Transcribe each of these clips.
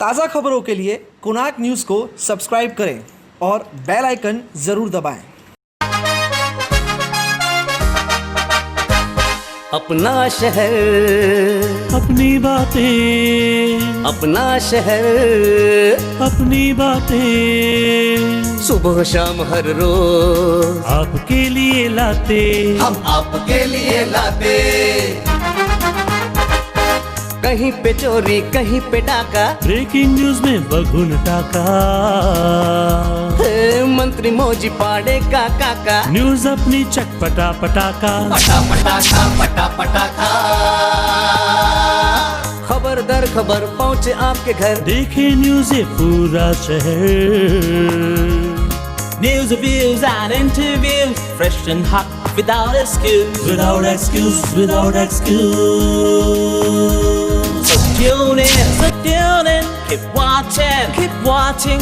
ताज़ा खबरों के लिए कोणार्क न्यूज़ को सब्सक्राइब करें और बेल आइकन ज़रूर दबाएं। अपना शहर, अपनी बातें, अपना शहर, अपनी बातें, सुबह शाम हर रोज आपके लिए लाते, हम आपके लिए लाते। कहीं पे चोरी, कहीं पे डाका, ब्रेकिंग न्यूज में बघुन टाका, मंत्री मौजी पाड़े का काका, न्यूज अपनी चटपटा पटाका, पटा पटाखा पटा पटाखा। खबर दर खबर पहुँचे आपके घर, देखे न्यूज ये पूरा शहर। News, reviews and interviews, fresh and hot, without excuse. Without excuse, without excuse. So tune in, keep watching.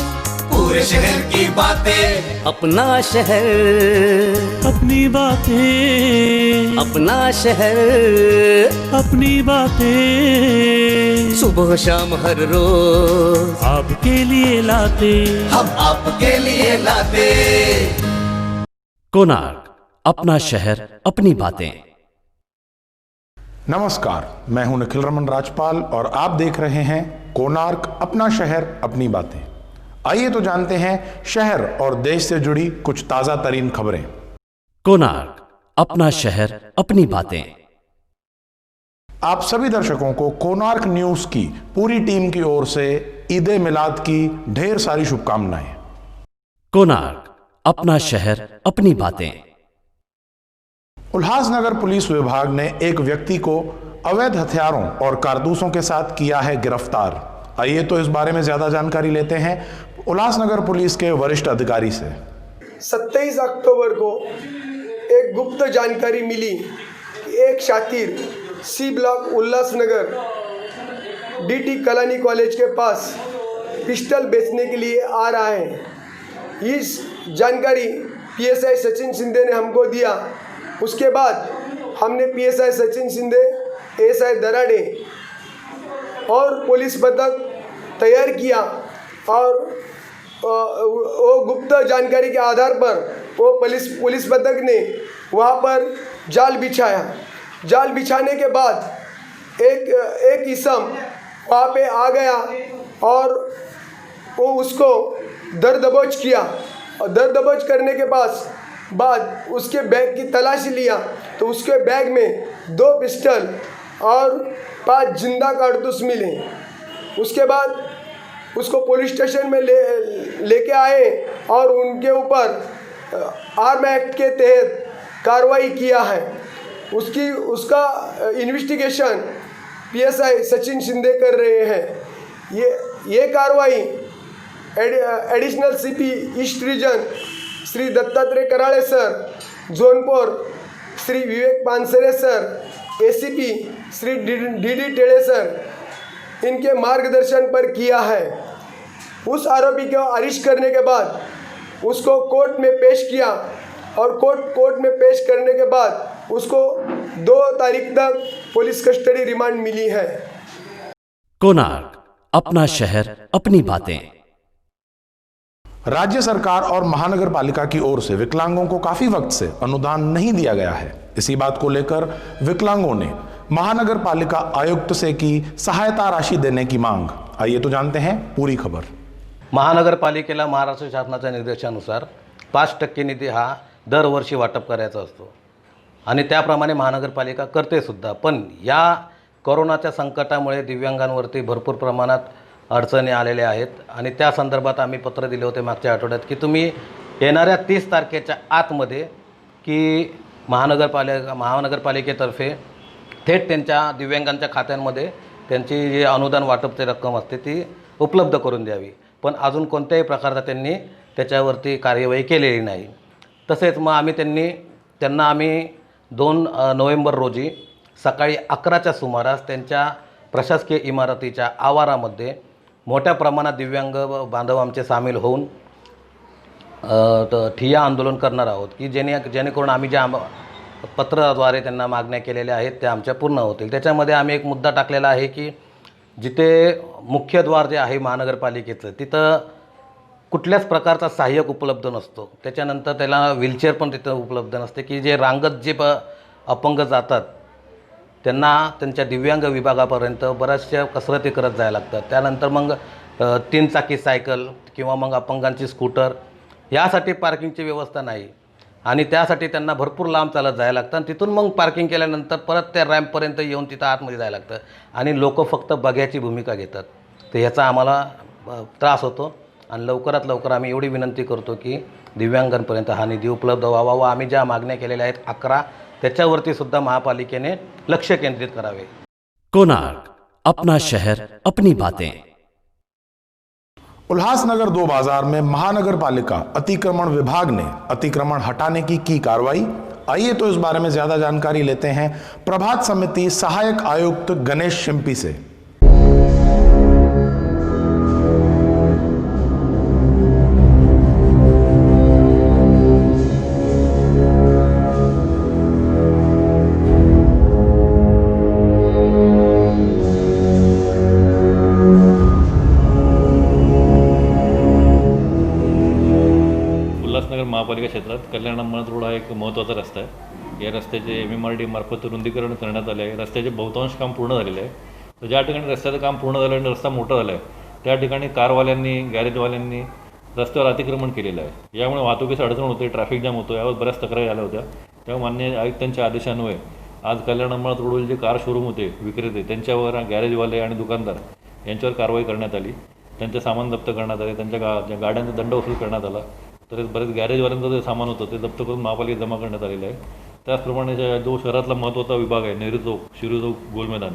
पूरे शहर की बातें, अपना शहर, अपनी बातें, अपना शहर, अपनी बातें, सुबह शाम हर रोज आपके लिए लाते, हम आपके लिए लाते। कोणार्क, अपना शहर, अपनी बातें। नमस्कार, मैं हूं निखिल रमन राजपाल और आप देख रहे हैं कोणार्क, अपना शहर, अपनी बातें। आइए तो जानते हैं शहर और देश से जुड़ी कुछ ताजा तरीन खबरें। कोणार्क, अपना शहर, अपनी बातें। आप सभी दर्शकों को कोणार्क न्यूज की पूरी टीम की ओर से ईद ए मिलाद की ढेर सारी शुभकामनाएं। कोणार्क, अपना शहर, अपनी बातें। उल्हासनगर पुलिस विभाग ने एक व्यक्ति को अवैध हथियारों और कारतूसों के साथ किया है गिरफ्तार। आइए तो इस बारे में ज्यादा जानकारी लेते हैं उल्हासनगर पुलिस के वरिष्ठ अधिकारी से। 27 अक्टूबर को एक गुप्त जानकारी मिली कि एक शातिर C block Ulhasnagar DT Kalani college के पास पिस्टल बेचने के लिए आ रहा है। इस जानकारी पीएसआई सचिन शिंदे ने हमको दिया। उसके बाद हमने पीएसआई सचिन शिंदे, एएसआई दराड़े और पुलिस पथक तैयार किया और वो गुप्त जानकारी के आधार पर वो पुलिस पथक ने वहाँ पर जाल बिछाया। जाल बिछाने के बाद एक इसम वहाँ पे आ गया और वो उसको दर दबोच किया और दर दबोच करने के बाद उसके बैग की तलाशी लिया तो उसके बैग में 2 पिस्टल और 5 जिंदा कारतूस मिले। उसके बाद उसको पुलिस स्टेशन में लेके आए और उनके ऊपर आर्म एक्ट के तहत कार्रवाई किया है। उसका इन्वेस्टिगेशन पीएसआई सचिन शिंदे कर रहे हैं। ये कार्रवाई additional CP east region Shri Dattatreya Karale sir, Jaunpur Shri Vivek Pansare sir, ACP Shri D Tede sir, इनके मार्गदर्शन पर किया है। उस आरोपी को अरेस्ट करने के बाद उसको कोर्ट में पेश किया और कोर्ट में पेश करने के बाद उसको 2 तारीख तक पुलिस कस्टडी रिमांड मिली है। कोणार्क, अपना शहर, अपनी बातें। राज्य सरकार और महानगर पालिका की ओर से विकलांगों को काफी वक्त से अनुदान नहीं दिया गया है। इसी बात को लेकर विकलांगों ने महानगर पालिका आयुक्त से की सहायता राशि देने की मांग। आइए तो जानते हैं पूरी खबर। महानगरपालिकेला महाराष्ट्र शासनाच्या निर्देशानुसार 5% निधी हा दरवर्षी वाटप करायचा असतो आणि त्याप्रमाणे महानगरपालिका करते सुद्धा। पण या कोरोनाच्या संकटामुळे दिव्यांगांवरती भरपूर प्रमाणात अडचणी आलेल्या आहेत आणि त्या संदर्भात आम्ही पत्र दिले होते मागच्या आठवड्यात की तुम्ही येणाऱ्या 30 तारखेच्या आतमध्ये की महानगरपालिकेतर्फे थेट त्यांच्या दिव्यांगांच्या खात्यांमध्ये त्यांची जे अनुदान वाटपची रक्कम असते ती उपलब्ध करून द्यावी। पण अजून कोणत्याही प्रकारचा त्यांनी त्याच्यावरती कार्यवाही केलेली नाही। तसेच मग त्यांना आम्ही 2 नोव्हेंबर रोजी सकाळी 11च्या सुमारास त्यांच्या प्रशासकीय इमारतीच्या आवारामध्ये मोठ्या प्रमाणात दिव्यांग बांधव आमचे सामील होऊन ठिय्या आंदोलन करणार आहोत की जेणेकरून आम्ही ज्या पत्राद्वारे त्यांना मागण्या केलेल्या आहेत त्या आमच्या पूर्ण होतील। त्याच्यामध्ये आम्ही एक मुद्दा टाकलेला आहे की जिथे मुख्यद्वार जे आहे महानगरपालिकेचं तिथं कुठल्याच प्रकारचा सहाय्यक उपलब्ध नसतो. त्याच्यानंतर त्याला व्हीलचेअर पण तिथं उपलब्ध नसते की जे रांगत जे अपंग जातात त्यांना त्यांच्या दिव्यांग विभागापर्यंत बऱ्याचशा कसरती करत जायला लागतात. त्यानंतर मग 3 चाकी सायकल किंवा मग अपंगांची स्कूटर यासाठी पार्किंगची व्यवस्था नाही आणि त्यासाठी त्यांना भरपूर लांब चालत जायला लागतं आणि तिथून मग पार्किंग केल्यानंतर परत त्या रॅम्पपर्यंत येऊन तिथं आतमध्ये जायला लागतं आणि लोक फक्त बघ्याची भूमिका घेतात. तर ह्याचा आम्हाला त्रास होतो आणि लवकरात लवकर आम्ही एवढी विनंती करतो की दिव्यांगांपर्यंत हा निधी उपलब्ध व्हावा व आम्ही ज्या मागण्या केलेल्या आहेत 11 त्याच्यावरती सुद्धा महापालिकेने लक्ष केंद्रित करावे. कोणार्क अपना शहर अपनी बातें. उल्हासनगर 2 बाजार में महानगर पालिका अतिक्रमण विभाग ने अतिक्रमण हटाने की कार्रवाई. आइए तो इस बारे में ज्यादा जानकारी लेते हैं प्रभात समिति सहायक आयुक्त गणेश शिंपी से. उल्हासनगर महापालिका क्षेत्रात कल्याण अंबरनाथ रोड हा एक महत्त्वाचा रस्ता आहे. या रस्त्याचे MMRD मार्फत रुंदीकरण करण्यात आले आहे. रस्त्याचे बहुतांश काम पूर्ण झालेले आहे. तर ज्या ठिकाणी रस्त्याचं काम पूर्ण झालं आणि रस्ता मोठा झाला आहे त्या ठिकाणी कारवाल्यांनी गॅरेजवाल्यांनी रस्त्यावर अतिक्रमण केलेलं आहे. यामुळे वाहतुकीस अडचण होते, ट्रॅफिक जाम होतो. यावर बऱ्याच तक्रारी आल्या होत्या. तेव्हा माननीय आयुक्तांच्या आदेशान्वये आज कल्याण अंबरनाथ रोडवरील जे कार शोरूम होते विक्रेते त्यांच्यावर गॅरेजवाले आणि दुकानदार यांच्यावर कारवाई करण्यात आली. त्यांचे सामान जप्त करण्यात आले. त्यांच्या गाड्यांचा दंड वसूल करण्यात आला. तसेच बरेच गॅरेजवाल्यांचं जे सामान होतं ते जप्त करून महापालिकेत जमा करण्यात आलेलं आहे. त्याचप्रमाणे जो शहरातला महत्त्वाचा विभाग आहे नेहरू चौक, शिरू चौक, गोल मैदान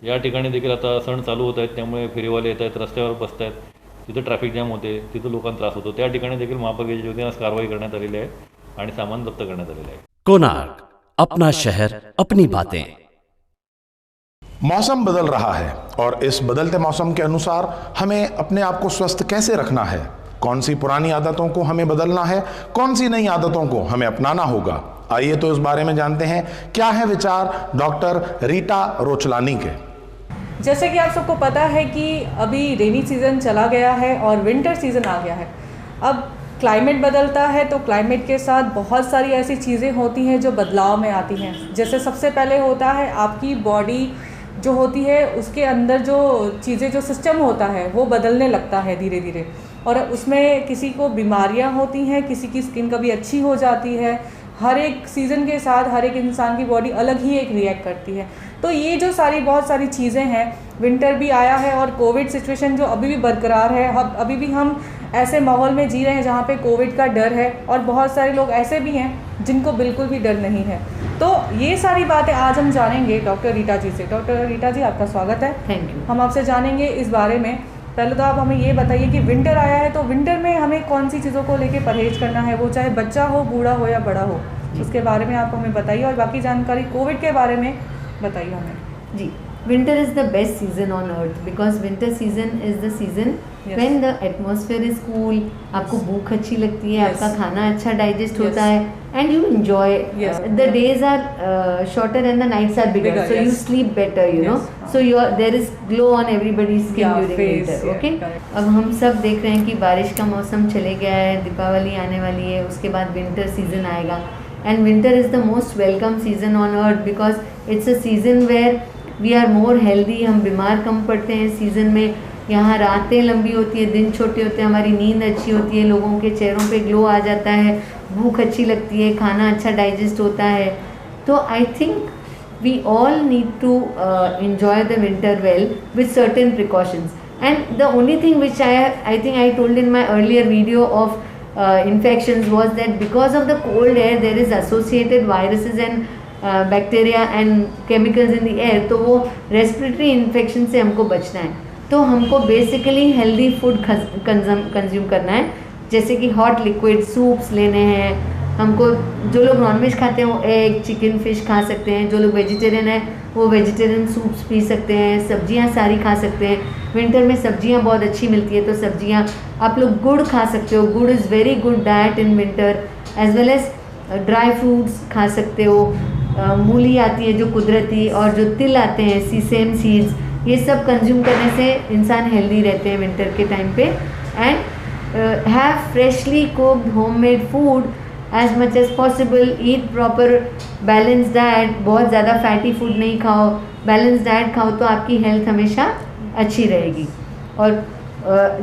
या ठिकाणी देखील आता सण चालू होत आहेत. त्यामुळे फेरीवाले येत आहेत, रस्त्यावर बसत आहेत, तिथे ट्रॅफिक जॅम होते, तिथं लोकांना त्रास होतो. त्या ठिकाणी देखील महापालिकेच्या वतीने कारवाई करण्यात आलेली आहे आणि सामान जप्त करण्यात आलेलं आहे. कोणार्क अपना शहर अपनी बातें. मौसम बदल रहा है और इस बदलते मौसम के अनुसार हमें अपने आप को स्वस्थ कैसे रखना है, कौन सी पुरानी आदतों को हमें बदलना है, कौन सी नई आदतों को हमें अपनाना होगा. आइए तो इस बारे में जानते हैं क्या है विचार डॉक्टर रीटा रोचलानी के. जैसे कि आप सबको पता है कि अभी रेनी सीज़न चला गया है और विंटर सीज़न आ गया है. अब क्लाइमेट बदलता है तो क्लाइमेट के साथ बहुत सारी ऐसी चीज़ें होती हैं जो बदलाव में आती हैं. जैसे सबसे पहले होता है आपकी बॉडी जो होती है उसके अंदर जो चीज़ें जो सिस्टम होता है वो बदलने लगता है धीरे धीरे और उसमें किसी को बीमारियां होती हैं, किसी की स्किन कभी अच्छी हो जाती है. हर एक सीज़न के साथ हर एक इंसान की बॉडी अलग ही एक रिएक्ट करती है. तो ये जो बहुत सारी चीज़ें हैं, विंटर भी आया है और कोविड सिचुएशन जो अभी भी बरकरार है. अभी भी हम ऐसे माहौल में जी रहे हैं जहाँ पे कोविड का डर है और बहुत सारे लोग ऐसे भी हैं जिनको बिल्कुल भी डर नहीं है. तो ये सारी बातें आज हम जानेंगे डॉक्टर रीटा जी से. डॉक्टर रीटा जी आपका स्वागत है. Thank you. हम आपसे जानेंगे इस बारे में. पहले तो आप हमें ये बताइए कि विंटर आया है तो विंटर में हमें कौन सी चीज़ों को लेके परहेज करना है, वो चाहे बच्चा हो, बूढ़ा हो या बड़ा हो, उसके बारे में आप हमें बताइए और बाकी जानकारी कोविड के बारे में बताइए हमें. जी, winter is the best season on earth because winter season is the season when the atmosphere is cool. आपको भूख अच्छी लगती है, आपका खाना अच्छा डाइजेस्ट होता है and you enjoy. The days are shorter and the nights are bigger, so you sleep better, you know. So there is glow on everybody's skin during winter. Okay. अब हम सब देख रहे हैं कि बारिश का मौसम चले गया है, दीपावली आने वाली है, उसके बाद विंटर सीजन आएगा. And winter is the most welcome season on earth because it's a season where we are more healthy. हम बीमार कम पड़ते हैं सीज़न में. यहाँ रातें लंबी होती है, दिन छोटे होते हैं, हमारी नींद अच्छी होती है, लोगों के चेहरों पे ग्लो आ जाता है, भूख अच्छी लगती है, खाना अच्छा डाइजेस्ट होता है. तो I think we all need to enjoy the winter well with certain precautions. And the only thing which I think I told in my earlier video of infections was that because of the cold air there is associated viruses and bacteria and chemicals in the air. तो वो respiratory infection से हमको बचना है. तो हमको basically healthy food consume करना है, जैसे कि हॉट लिक्विड सूप्स लेने हैं. हमको जो लोग नॉनवेज खाते हैं वो एग, चिकन, फिश खा सकते हैं. जो लोग वेजिटेरियन हैं वो वेजिटेरियन सूप्स पी सकते हैं. सब्जियां सारी खा सकते हैं. विंटर में सब्जियां बहुत अच्छी मिलती है तो सब्जियां. आप लोग गुड़ खा सकते हो. Gur is very good diet in winter. As well as dry fruits खा सकते हो. मूली आती है जो कुदरती, और जो तिल आते हैं, सीसेम सीड्स, ये सब कंज्यूम करने से इंसान हेल्दी रहते हैं विंटर के टाइम पे। And have freshly cooked homemade food as much as possible, eat proper balance diet, बहुत ज़्यादा फैटी फूड नहीं खाओ, बैलेंस डाइट खाओ तो आपकी हेल्थ हमेशा अच्छी रहेगी। और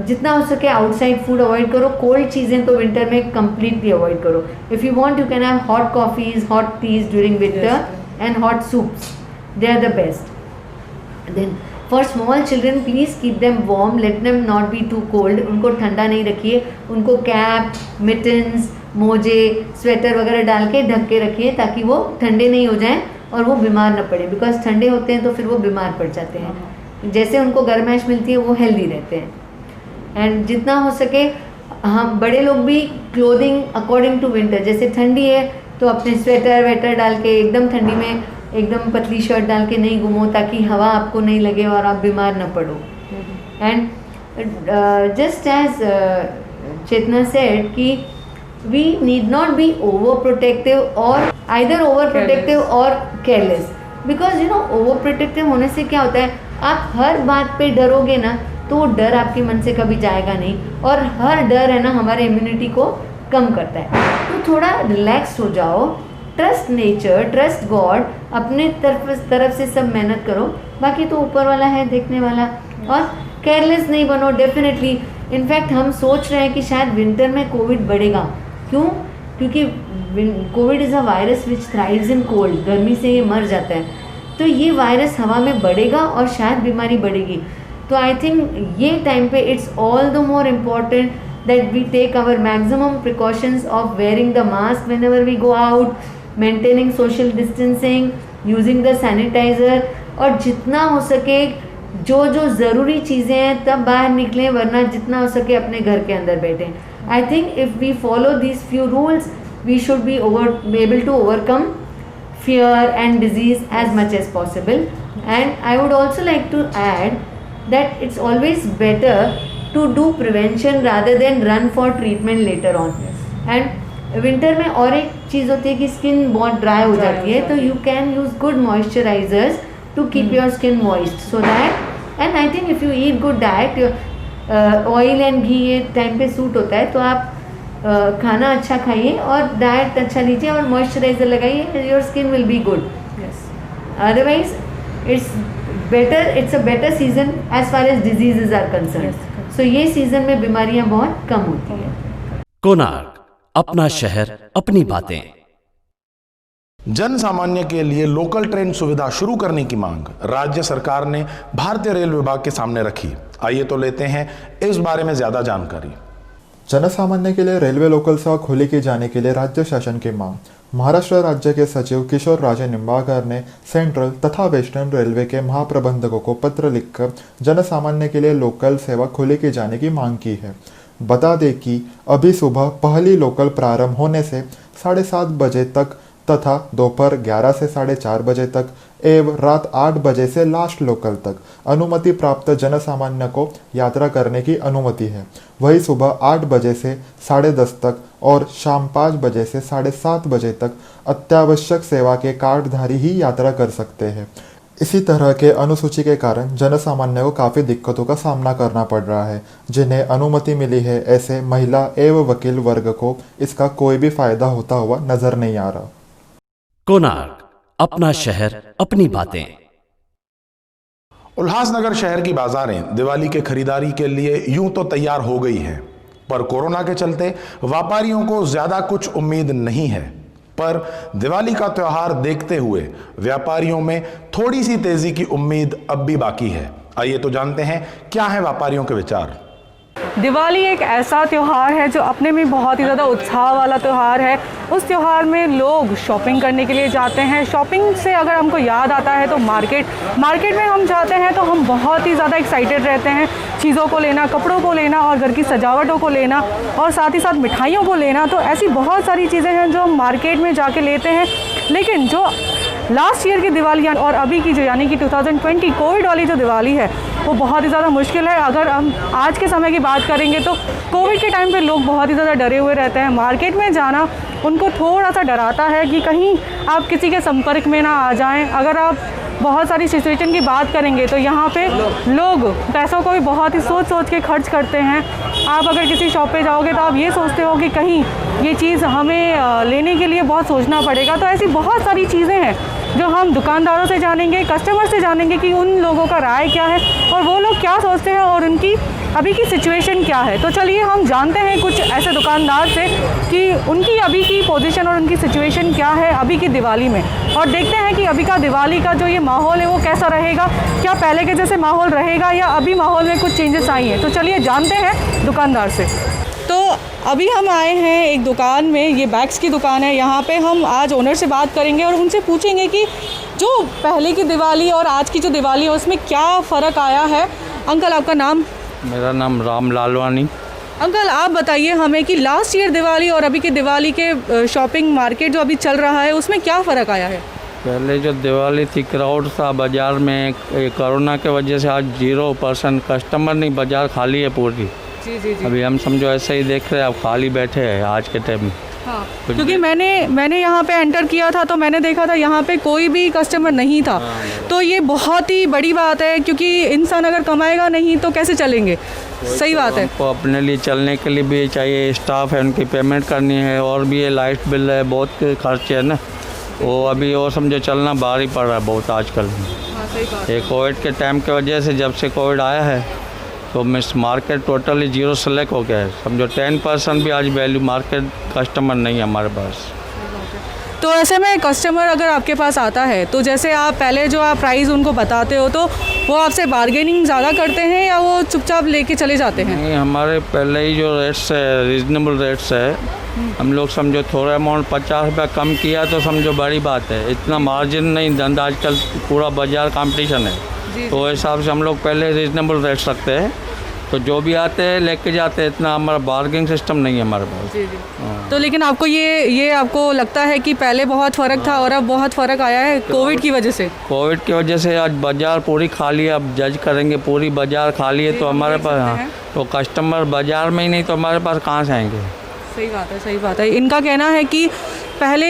जितना हो सके आउटसाइड फूड अवॉइड करो, कोल्ड चीज़ें तो विंटर में कम्प्लीटली अवॉइड करो। If you want you can have hot coffees, hot teas during winter and hot soups, they are the best. Then for small children please keep them warm, let them not be too cold, उनको ठंडा नहीं रखिए, उनको cap, mittens, मोजे, sweater वगैरह डाल के ढक के रखिए ताकि वो ठंडे नहीं हो जाएं और वो बीमार न पड़े, बिकॉज ठंडे होते हैं तो फिर वो बीमार पड़ जाते हैं। जैसे उनको गर्माइश मिलती है वो हेल्दी रहते हैं। एंड जितना हो सके हम बड़े लोग भी क्लोथिंग अकॉर्डिंग टू विंटर, जैसे ठंडी है तो अपने स्वेटर वेटर डाल के, एकदम ठंडी में एकदम पतली शर्ट डाल के नहीं घूमो ताकि हवा आपको नहीं लगे और आप बीमार न पड़ो। And just as Chetna said कि we need not be over protective or either over protective or careless, because you know over protective होने से क्या होता है, आप हर बात पे डरोगे ना तो वो डर आपके मन से कभी जाएगा नहीं, और हर डर है ना हमारे इम्यूनिटी को कम करता है। तो थोड़ा रिलैक्स हो जाओ, ट्रस्ट नेचर, ट्रस्ट गॉड, अपने तरफ से सब मेहनत करो, बाकी तो ऊपर वाला है देखने वाला। और केयरलेस नहीं बनो डेफिनेटली। इनफैक्ट हम सोच रहे हैं कि शायद विंटर में कोविड बढ़ेगा। क्यों? क्योंकि Covid is a virus which thrives in cold, गर्मी से ये मर जाता है, तो ये वायरस हवा में बढ़ेगा और शायद बीमारी बढ़ेगी। तो आई थिंक ये टाइम पे it's all the more important that we take our maximum precautions of wearing the mask whenever we go out, maintaining social distancing, using the sanitiser, और जितना हो सके जो जो ज़रूरी चीज़ें हैं तब बाहर निकलें, वरना जितना हो सके अपने घर के अंदर बैठें। I think if we follow these few rules, we should be able to overcome fear and disease as much as possible. And I would also like to add that it's always better to do prevention rather than run for treatment later on. And winter में और एक चीज़ होती है कि skin बहुत dry हो जाती है, तो you can use good moisturizers to keep your skin moist. So that, and I think if you eat good diet, oil and ghee ये टाइम पे सूट होता है, तो आप खाना अच्छा खाइए और डाइट अच्छा लीजिए और मॉइस्चराइजर लगाइए, your skin will be good. Otherwise it's a better season as far as diseases are concern. So ये सीजन में बीमारियां बहुत कम होती हैं। कोणार्क, अपना शहर अपनी बातें। जन सामान्य के लिए लोकल ट्रेन सुविधा शुरू करने की मांग राज्य सरकार ने भारतीय रेल विभाग के सामने रखी। आइए तो लेते हैं इस बारे में ज्यादा जानकारी। जनसामान्य के लिए रेलवे लोकल सेवा खोली की जाने के लिए राज्य शासन की मांग। महाराष्ट्र राज्य के सचिव किशोर राजे निंबाळकर ने सेंट्रल तथा वेस्टर्न रेलवे के महाप्रबंधकों को पत्र लिखकर जनसामान्य के लिए लोकल सेवा खोली की जाने की मांग की है। बता दें कि अभी सुबह पहली लोकल प्रारंभ होने से 7:30 बजे तक तथा दोपहर 11 से 4:30 बजे तक एवं रात 8 बजे से लास्ट लोकल तक अनुमति प्राप्त जनसामान्य को यात्रा करने की अनुमति है। वही सुबह 8 बजे से 10:30 तक और शाम 5 बजे से 7:30 बजे तक अत्यावश्यक सेवा के कार्डधारी ही यात्रा कर सकते हैं। इसी तरह के अनुसूची के कारण जनसामान्य को काफ़ी दिक्कतों का सामना करना पड़ रहा है। जिन्हें अनुमति मिली है ऐसे महिला एवं वकील वर्ग को इसका कोई भी फायदा होता हुआ नजर नहीं आ रहा। कोणार्क, अपना शहर अपनी बातें। उल्लासनगर शहर की बाजारें दिवाली के खरीदारी के लिए यूं तो तैयार हो गई हैं, पर कोरोना के चलते व्यापारियों को ज्यादा कुछ उम्मीद नहीं है। पर दिवाली का त्योहार देखते हुए व्यापारियों में थोड़ी सी तेजी की उम्मीद अब भी बाकी है। आइए तो जानते हैं क्या है व्यापारियों के विचार। दिवाली एक ऐसा त्यौहार है जो अपने में बहुत ही ज़्यादा उत्साह वाला त्यौहार है। उस त्यौहार में लोग शॉपिंग करने के लिए जाते हैं। शॉपिंग से अगर हमको याद आता है तो मार्केट में हम जाते हैं तो हम बहुत ही ज़्यादा एक्साइटेड रहते हैं चीज़ों को लेना, कपड़ों को लेना और घर की सजावटों को लेना और साथ ही साथ मिठाइयों को लेना। तो ऐसी बहुत सारी चीज़ें हैं जो हम मार्केट में जाके लेते हैं। लेकिन जो लास्ट ईयर की दिवाली और अभी की जो यानी कि 2020 कोविड वाली जो दिवाली है वो बहुत ही ज़्यादा मुश्किल है। अगर हम आज के समय की बात करेंगे तो कोविड के टाइम पे लोग बहुत ही ज़्यादा डरे हुए रहते हैं। मार्केट में जाना उनको थोड़ा सा डराता है कि कहीं आप किसी के संपर्क में ना आ जाएं। अगर आप बहुत सारी सिचुएशन की बात करेंगे तो यहाँ पे लोग पैसों को भी बहुत ही सोच सोच के खर्च करते हैं। आप अगर किसी शॉप पे जाओगे तो आप ये सोचते हो कि कहीं ये चीज़ हमें लेने के लिए बहुत सोचना पड़ेगा। तो ऐसी बहुत सारी चीज़ें हैं जो हम दुकानदारों से जानेंगे, कस्टमर से जानेंगे कि उन लोगों का राय क्या है और वो लोग क्या सोचते हैं और उनकी अभी की सिचुएशन क्या है। तो चलिए हम जानते हैं कुछ ऐसे दुकानदार से कि उनकी अभी की पोजीशन और उनकी सिचुएशन क्या है अभी की दिवाली में, और देखते हैं कि अभी का दिवाली का जो ये माहौल है वो कैसा रहेगा, क्या पहले के जैसे माहौल रहेगा या अभी माहौल में कुछ चेंजेस आई हैं। तो चलिए जानते हैं दुकानदार से। तो अभी हम आए हैं एक दुकान में, ये बैग्स की दुकान है। यहाँ पे हम आज ओनर से बात करेंगे और उनसे पूछेंगे कि जो पहले की दिवाली और आज की जो दिवाली है उसमें क्या फ़र्क आया है। अंकल आपका नाम? मेरा नाम राम लालवानी। अंकल आप बताइए हमें कि लास्ट ईयर दिवाली और अभी की दिवाली के शॉपिंग मार्केट जो अभी चल रहा है उसमें क्या फ़र्क आया है? पहले जो दिवाली थी क्राउड था बाज़ार में, कोरोना के वजह से आज 0% कस्टमर नहीं, बाज़ार खाली है पूरी। जी। अभी हम समझो ऐसे ही देख रहे हैं, अब खाली बैठे हैं आज के टाइम में। हाँ, क्योंकि मैंने यहाँ पे एंटर किया था तो मैंने देखा था यहाँ पे कोई भी कस्टमर नहीं था। तो ये बहुत ही बड़ी बात है, क्योंकि इंसान अगर कमाएगा नहीं तो कैसे चलेंगे। सही बात है। हमको अपने लिए चलने के लिए भी चाहिए, स्टाफ है उनकी पेमेंट करनी है, और भी ये लाइट बिल है, बहुत खर्चे है ना। वो अभी और समझो चलना भारी पड़ रहा है बहुत आजकल। हाँ, सही बात है। ये कोविड के टाइम की वजह से, जब से कोविड आया है तो मिस मार्केट टोटली 0 सेलेक्ट हो गया है। समझो 10% भी आज वैल्यू मार्केट कस्टमर नहीं है हमारे पास। तो ऐसे में कस्टमर अगर आपके पास आता है तो जैसे आप पहले जो आप प्राइस उनको बताते हो तो वो आपसे बार्गेनिंग ज़्यादा करते हैं या वो चुपचाप लेके चले जाते हैं? नहीं, हमारे पहले ही जो रेट्स है रीज़नेबल रेट्स है। हम लोग समझो थोड़ा अमाउंट 50 रुपया कम किया तो समझो बड़ी बात है। इतना मार्जिन नहीं, धंधा आजकल पूरा बाजार कंपटीशन है, तो हिसाब से हम लोग पहले रीज़नेबल रेट्स रखते हैं। तो जो भी आते हैं लेके जाते हैं, इतना हमारा बार्गेनिंग सिस्टम नहीं है हमारे पास। जी। तो लेकिन आपको ये आपको लगता है कि पहले बहुत फ़र्क था और अब बहुत फ़र्क आया है कोविड की वजह से? कोविड की वजह से आज बाज़ार पूरी खाली है। अब जज करेंगे पूरी बाज़ार खाली है तो हमारे पास, हाँ, तो कस्टमर बाज़ार में ही नहीं तो हमारे पास कहाँ से आएंगे। सही बात है। इनका कहना है कि पहले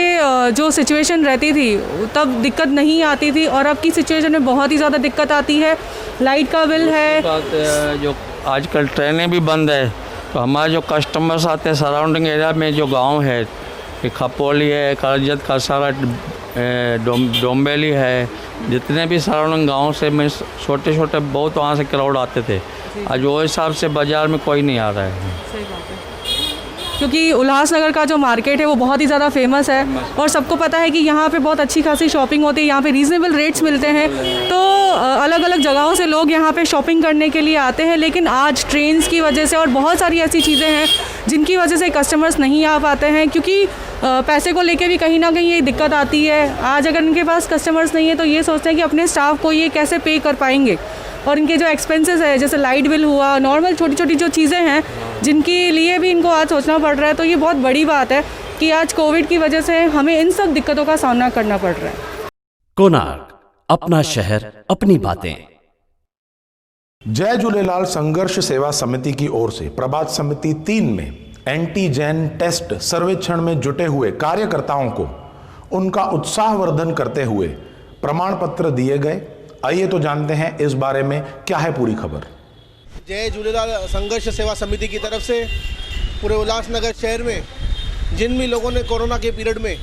जो सिचुएशन रहती थी तब दिक्कत नहीं आती थी और अब की सिचुएशन में बहुत ही ज़्यादा दिक्कत आती है। लाइट का बिल है, जो आजकल ट्रेनें भी बंद है, तो हमारे जो कस्टमर्स आते हैं सराउंडिंग एरिया में, जो गांव है, खपोली है, करजत का सारा, डोम्बेली है, जितने भी सराउंडिंग गांव से में छोटे छोटे बहुत वहाँ से क्राउड आते थे। आज वो हिसाब से बाज़ार में कोई नहीं आ रहा है। सही बात है, क्योंकि उल्लासनगर का जो मार्केट है वो बहुत ही ज़्यादा फेमस है और सबको पता है कि यहाँ पे बहुत अच्छी खासी शॉपिंग होती है, यहाँ पे रीज़नेबल रेट्स मिलते हैं। तो अलग अलग जगहों से लोग यहाँ पे शॉपिंग करने के लिए आते हैं, लेकिन आज ट्रेन्स की वजह से और बहुत सारी ऐसी चीज़ें हैं जिनकी वजह से कस्टमर्स नहीं आ पाते हैं, क्योंकि पैसे को लेके भी कहीं ना कहीं ये दिक्कत आती है। आज अगर इनके पास कस्टमर्स नहीं है तो ये सोचते हैं कि अपने स्टाफ को ये कैसे पे कर पाएंगे, और इनके जो एक्सपेंसेस है जैसे लाइट बिल हुआ, नॉर्मल छोटी छोटी जो चीज़ें हैं जिनके लिए भी इनको आज सोचना पड़ रहा है। तो ये बहुत बड़ी बात है कि आज कोविड की वजह से हमें इन सब दिक्कतों का सामना करना पड़ रहा है। कोणार्क, अपना शहर अपनी बातें। जय झूलेलाल संघर्ष सेवा समिति की ओर से प्रभात समिति 3 में एंटीजन टेस्ट सर्वेक्षण में जुटे हुए कार्यकर्ताओं को उनका उत्साहवर्धन करते हुए प्रमाण पत्र दिए गए। आइए तो जानते हैं इस बारे में क्या है पूरी खबर। जय झूलेलाल संघर्ष सेवा समिति की तरफ से पूरे उल्लासनगर शहर में जिन भी लोगों ने कोरोना के पीरियड में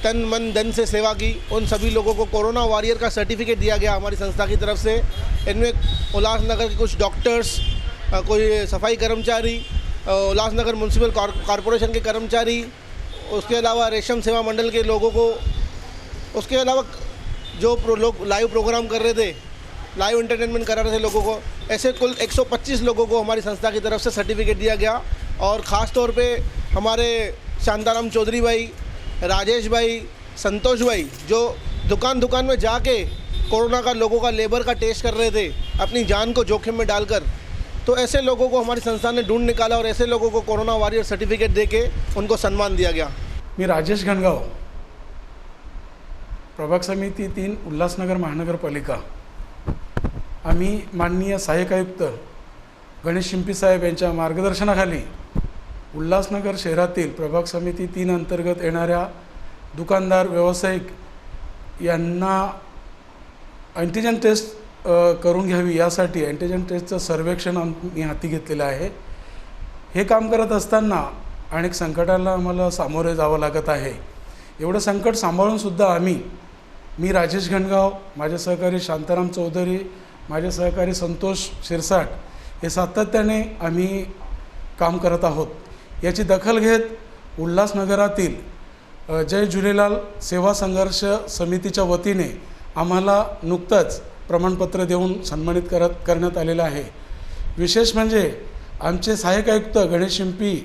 तन मन धन से सेवा की, उन सभी लोगों को कोरोना वॉरियर का सर्टिफिकेट दिया गया हमारी संस्था की तरफ से। इनमें उल्लासनगर के कुछ डॉक्टर्स, कोई सफाई कर्मचारी, उल्लासनगर म्यूनसिपल कॉरपोरेशन के कर्मचारी, उसके अलावा रेशम सेवा मंडल के लोगों को, उसके अलावा जो लोग लाइव प्रोग्राम कर रहे थे, लाइव एंटरटेनमेंट करा रहे थे लोगों को, ऐसे कुल 125 लोगों को हमारी संस्था की तरफ से सर्टिफिकेट दिया गया। और ख़ास तौर पे हमारे शांताराम चौधरी भाई, राजेश भाई, संतोष भाई, जो दुकान दुकान में जाके कोरोना का लोगों का लेबर का टेस्ट कर रहे थे अपनी जान को जोखिम में डालकर, तो ऐसे लोगों को हमारी संस्था ने ढूंढ निकाला और ऐसे लोगों को कोरोना वॉरियर सर्टिफिकेट देके उनको सम्मान दिया गया। मी राजेश घनगाव, प्रभाग समिती 3 उल्हासनगर महानगरपालिका। आम्ही माननीय सहाय्यक आयुक्त गणेश शिंपी साहेब यांच्या मार्गदर्शनाखाली उल्हासनगर शहरातील प्रभाग समिती 3 अंतर्गत येणाऱ्या दुकानदार, व्यावसायिक यांना अँटीजन टेस्ट करून घ्यावी यासाठी अँटीजन टेस्टचं सर्वेक्षण आम्ही हाती घेतलेलं आहे. हे काम करत असताना अनेक संकटाला आम्हाला सामोरे जावं लागत आहे. एवढं संकट सांभाळूनसुद्धा मी राजेश घनगाव, माझे सहकारी शांताराम चौधरी, माझे सहकारी संतोष शिरसाट हे सातत्याने आम्ही काम करत आहोत. याची दखल घेत उल्हासनगरातील जय झुलेलाल सेवा संघर्ष समितीच्या वतीने आम्हाला नुकतंच प्रमाणपत्र देऊन सन्मानित करण्यात आलेलं आहे. विशेष म्हणजे आमचे सहाय्यक आयुक्त गणेश शिंपी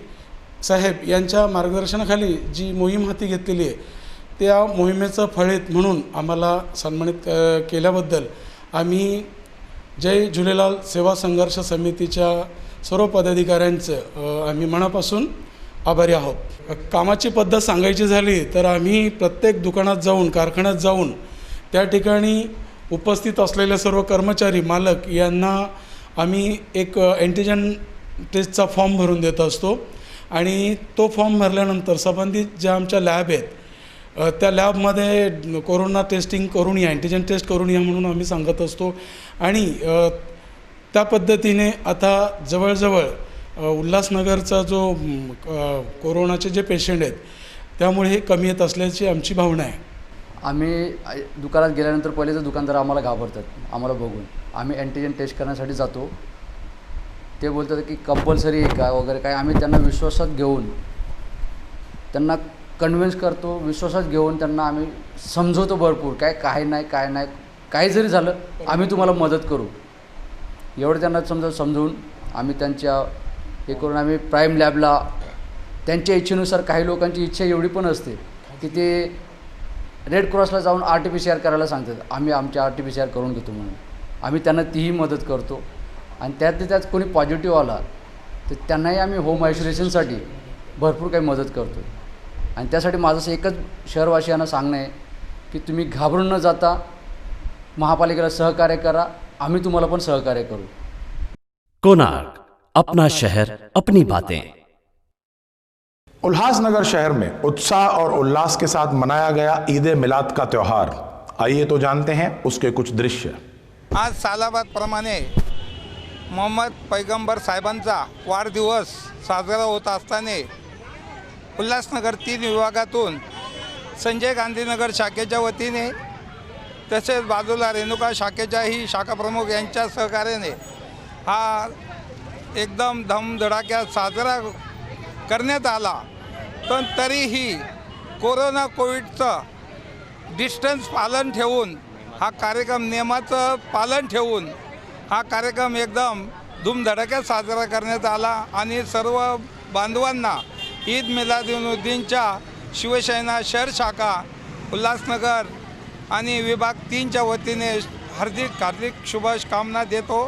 साहेब यांच्या मार्गदर्शनाखाली जी मोहीम हाती घेतलेली आहे त्या मोहिमेचं फळीत म्हणून आम्हाला सन्मानित केल्याबद्दल आम्ही जय झुलेलाल सेवा संघर्ष समितीच्या सर्व पदाधिकाऱ्यांचं आम्ही मनापासून आभारी आहोत. कामाची पद्धत सांगायची झाली तर आम्ही प्रत्येक दुकानात जाऊन, कारखान्यात जाऊन त्या ठिकाणी उपस्थित असलेले सर्व कर्मचारी, मालक यांना आम्ही एक अँटीजन टेस्टचा फॉर्म भरून देत असतो आणि तो फॉर्म भरल्यानंतर संबंधित ज्या आमच्या लॅब आहेत त्या लॅबमध्ये कोरोना टेस्टिंग करून या, अँटीजन टेस्ट करून या म्हणून आम्ही सांगत असतो. आणि त्या पद्धतीने आता जवळजवळ उल्हासनगरचा जो कोरोनाचे जे पेशंट आहेत त्यामुळे हे कमी येत असल्याची आमची भावना आहे. आम्ही दुकानात गेल्यानंतर पहिले तर दुकानदार आम्हाला घाबरतात. आम्हाला बघून आम्ही अँटीजन टेस्ट करण्यासाठी जातो. ते बोलतात की कंपल्सरी आहे का वगैरे काय. आम्ही त्यांना विश्वासात घेऊन त्यांना कन्व्हिन्स करतो, विश्वासात घेऊन त्यांना आम्ही समजवतो भरपूर. काय नाही, काही जरी झालं आम्ही तुम्हाला मदत करू एवढं त्यांना समजवून आम्ही त्यांच्या हे करून आम्ही प्राईम लॅबला त्यांच्या इच्छेनुसार, काही लोकांची इच्छा एवढी पण असते की ते रेड क्रॉसला जाऊन RT-PCR करायला सांगतात. आम्ही आमच्या RT-PCR करून घेतो म्हणून आम्ही त्यांना तीही मदत करतो. आणि त्यात कोणी पॉझिटिव्ह आला तर त्यांनाही आम्ही होम आयसोलेशनसाठी भरपूर काही मदत करतो. आणि त्यासाठी माझं एकच शहरवासियांना सांगणं आहे की तुम्ही घाबरून न जाता महापालिकेला सहकार्य करा. आम्ही तुम्हाला पण सहकार्य करू. कोणार्क, अपना शहर अपनी बातें. उल्हासनगर शहर में उत्साह और उल्लास के साथ मनाया गया ईद ए मिलाद का त्यौहार. आइए तो जानते हैं उसके कुछ दृश्य. आज सालाबादप्रमाणे मोहम्मद पैगंबर साहेबांचा वाढदिवस साजरा होत असताना उल्हासनगर 3 विभागातून संजय गांधीनगर शाखेच्या वतीने तसेच बाजूला रेणुका शाखेच्याही शाखाप्रमुख यांच्या सहकार्याने हा एकदम धमधडाक्यात साजरा करण्यात आला. पण तरीही कोविडचं डिस्टन्स पालन ठेवून हा कार्यक्रम, नियमाचं पालन ठेवून हा कार्यक्रम एकदम धूमधडाक्यात साजरा करण्यात आला. आणि सर्व बांधवांना ईद मिलादुन्नबीच्या शिवसेना शहर शाखा उल्हासनगर आणि विभाग 3च्या वतीने हार्दिक शुभकामना देतो.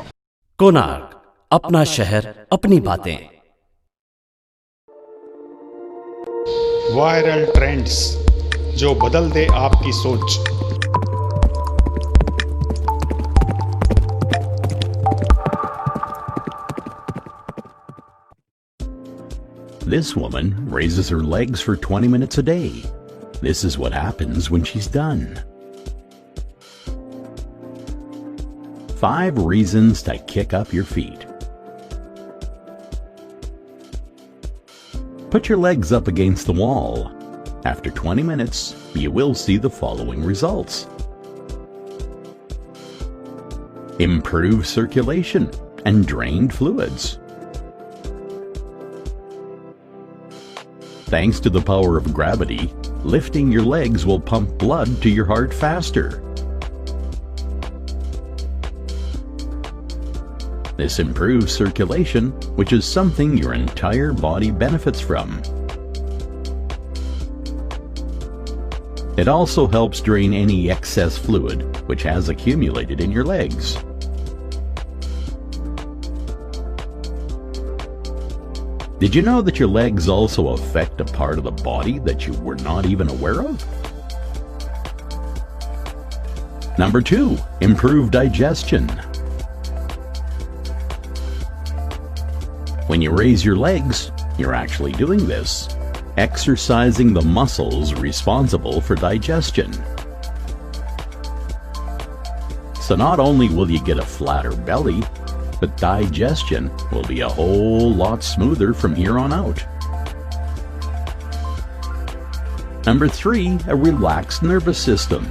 कोणार्क, अपना शहर अपनी बातें. वायरल ट्रेंड्स जो बदल दे आपकी सोच. This woman raises her legs for 20 minutes a day. This is what happens when she's done. 5 reasons to kick up your feet. Put your legs up against the wall. After 20 minutes, you will see the following results. Improved circulation and drained fluids. Thanks to the power of gravity, lifting your legs will pump blood to your heart faster. This improves circulation, which is something your entire body benefits from. It also helps drain any excess fluid which has accumulated in your legs. Did you know that your legs also affect a part of the body that you were not even aware of? Number 2, improve digestion. When you raise your legs, you're actually doing this, exercising the muscles responsible for digestion. So not only will you get a flatter belly, but digestion will be a whole lot smoother from here on out. Number 3, a relaxed nervous system.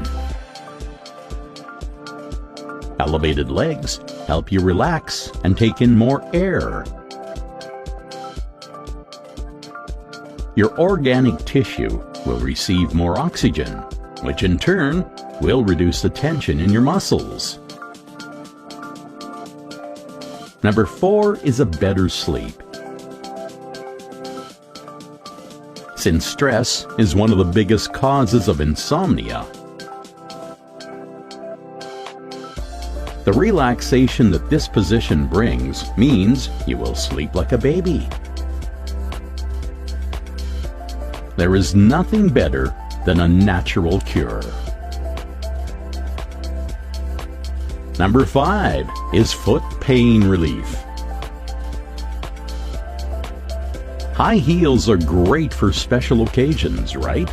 Elevated legs help you relax and take in more air. Your organic tissue will receive more oxygen, which in turn will reduce the tension in your muscles. Number 4 is a better sleep. Since stress is one of the biggest causes of insomnia, the relaxation that this position brings means you will sleep like a baby. There is nothing better than a natural cure. Number 5 is foot pain relief. High heels are great for special occasions, right?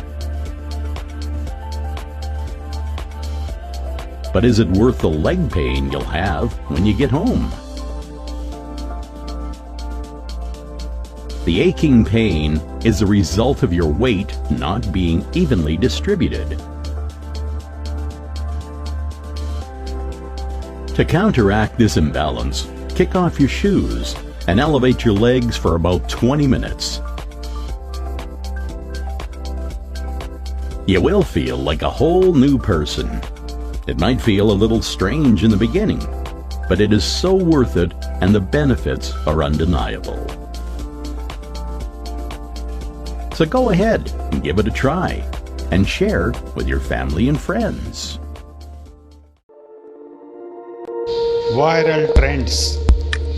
But is it worth the leg pain you'll have when you get home? The aching pain is a result of your weight not being evenly distributed. To counteract this imbalance, kick off your shoes and elevate your legs for about 20 minutes. You will feel like a whole new person. It might feel a little strange in the beginning, but it is so worth it and the benefits are undeniable. So go ahead and give it a try and share with your family and friends. Viral trends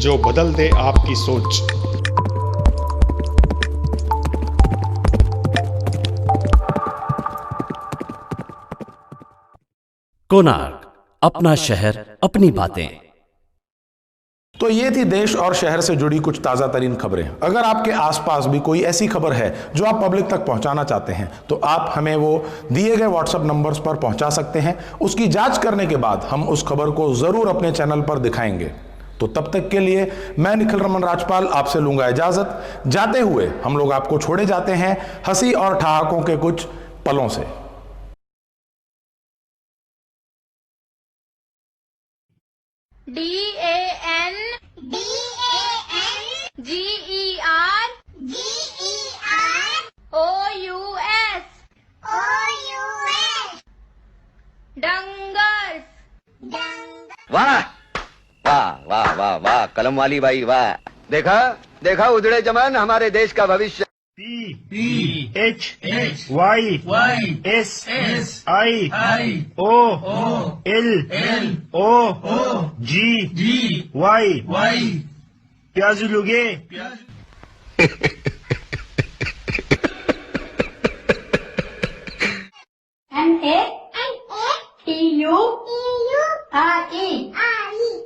जो बदल दे आपकी सोच। कोणार्क, अपना शहर, अपनी बातें। तो ये थी देश और शहर से जुड़ी कुछ ताज़ा तरीन खबरें। अगर आपके आसपास भी कोई ऐसी खबर है जो आप पब्लिक तक पहुंचाना चाहते हैं तो आप हमें वो दिए गए व्हाट्सएप नंबर्स पर पहुंचा सकते हैं। उसकी जांच करने के बाद हम उस खबर को ज़रूर अपने चैनल पर दिखाएंगे। तो तब तक के लिए मैं निखिल रमन राजपाल आपसे लूंगा इजाज़त। जाते हुए हम लोग आपको छोड़े जाते हैं हंसी और ठहाकों के कुछ पलों से। डंगर्स। वाह वाह वाह वाह वाह, कलम वाली बाई वाह। देखा देखा उजड़े जमान हमारे देश का भविष्य। PHYSIOLOGY प्याजू लोगे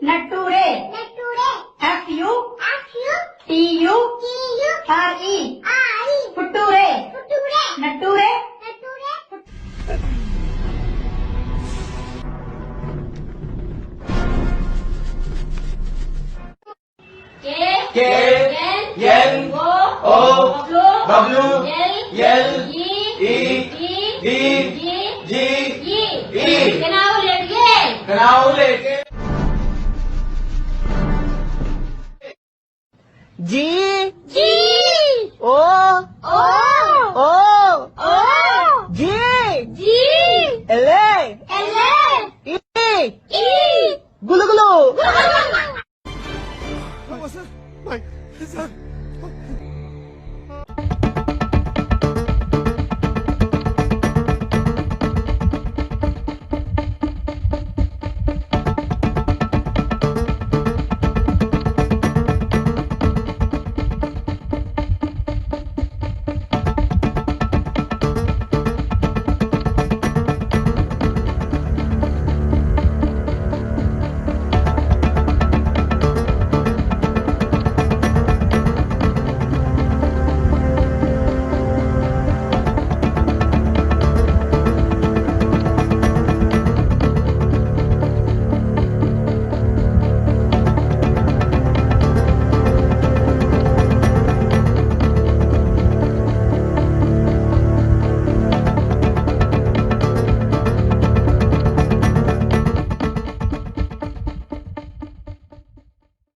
नटूरे। FUTURE फुटूरे। नटूरे।